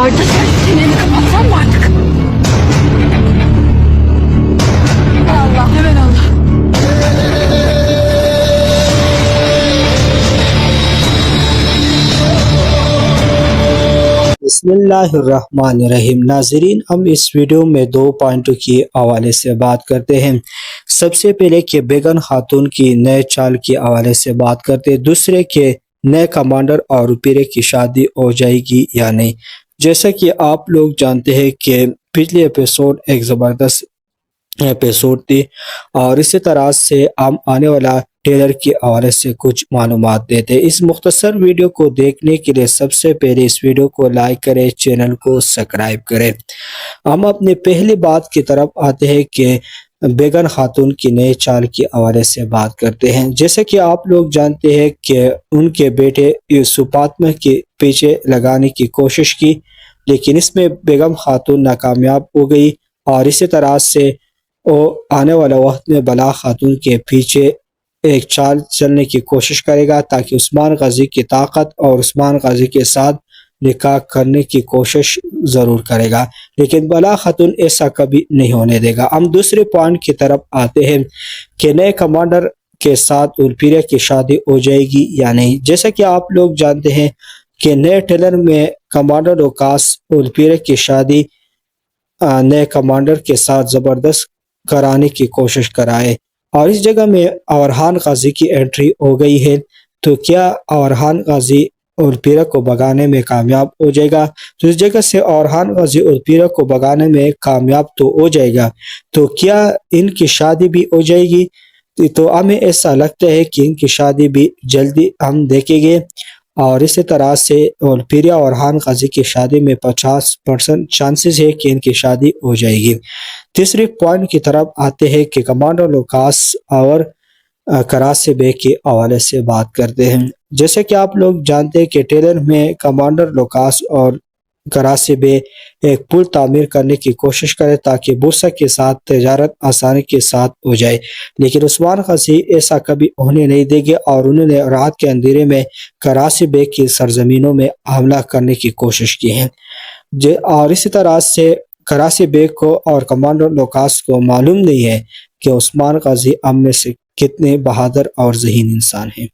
Arda sen çeneni kapatsan mı artık? Allah hemen Allah. बिस्मिल्लाहिर्रहमानिर्रहीम। नाजरीन, हम इस वीडियो में 2 पॉइंटों के हवाले से बात करते हैं। सबसे पहले कि बेगम खातून की नए चाल के हवाले से बात करते हैं, दूसरे के नए कमांडर और रुपये की शादी हो जाएगी या नहीं। जैसा कि आप लोग जानते हैं कि पिछले एपिसोड एक ज़बरदस्त एपिसोड थी और इसी तरह से हम आने वाला टेलर के हवाले से कुछ मालूमात देते हैं। इस मुख्तसर वीडियो को देखने के लिए सबसे पहले इस वीडियो को लाइक करें, चैनल को सब्सक्राइब करें। हम अपनी पहली बात की तरफ आते हैं कि बेगम खातून की नए चाल के हवाले से बात करते हैं। जैसे कि आप लोग जानते हैं कि उनके बेटे यूसुफ फातिमा के पीछे लगाने की कोशिश की, लेकिन इसमें बेगम खातून नाकामयाब हो गई और इसी तरह से वो आने वाला वक्त में बला खातून के पीछे एक चाल चलने की कोशिश करेगा ताकि उस्मान गाजी की ताकत और उस्मान गाजी के साथ निकाह करने की कोशिश ज़रूर करेगा, लेकिन बला खातून ऐसा कभी नहीं होने देगा। हम दूसरे पॉइंट की तरफ आते हैं कि नए कमांडर के साथ उर्फिया की शादी हो जाएगी या नहीं। जैसा कि आप लोग जानते हैं कि नए टेलर में कमांडर वकास उर्फिया की शादी नए कमांडर के साथ ज़बरदस्त कराने की कोशिश कराए और इस जगह में अरहान गाजी की एंट्री हो गई है। तो क्या अरहान गाजी उर्फिया को भगाने में कामयाब हो जाएगा? तो इस जगह से अरहान गाजी उर्फिया को भगाने में कामयाब तो हो जाएगा, तो क्या इनकी शादी भी हो जाएगी? तो हमें ऐसा लगता है कि इनकी शादी भी जल्दी हम देखेंगे और इसी तरह से उर्फिया और अरहान गाजी की शादी में 50% चांसेस है कि इनकी शादी हो जाएगी। तीसरे पॉइंट की तरफ आते हैं कि कमांडर लुकास और करासी बे के हवाले से बात करते हैं। जैसे कि आप लोग जानते हैं कि टेलर में कमांडर लुकास और करासी बे एक पुल तामीर करने की कोशिश करे ताकि बुरसा के साथ तजारत आसानी के साथ हो जाए, लेकिन उस्मान गाजी ऐसा कभी होने नहीं देंगे और उन्होंने रात के अंधेरे में करासी बे की सरजमीनों में हमला करने की कोशिश की है। और इसी तरह से करासी बे को और कमांडर लुकास को मालूम नहीं है कि उस्मान गाजी हम में से कितने बहादुर और ज़हीन इंसान हैं।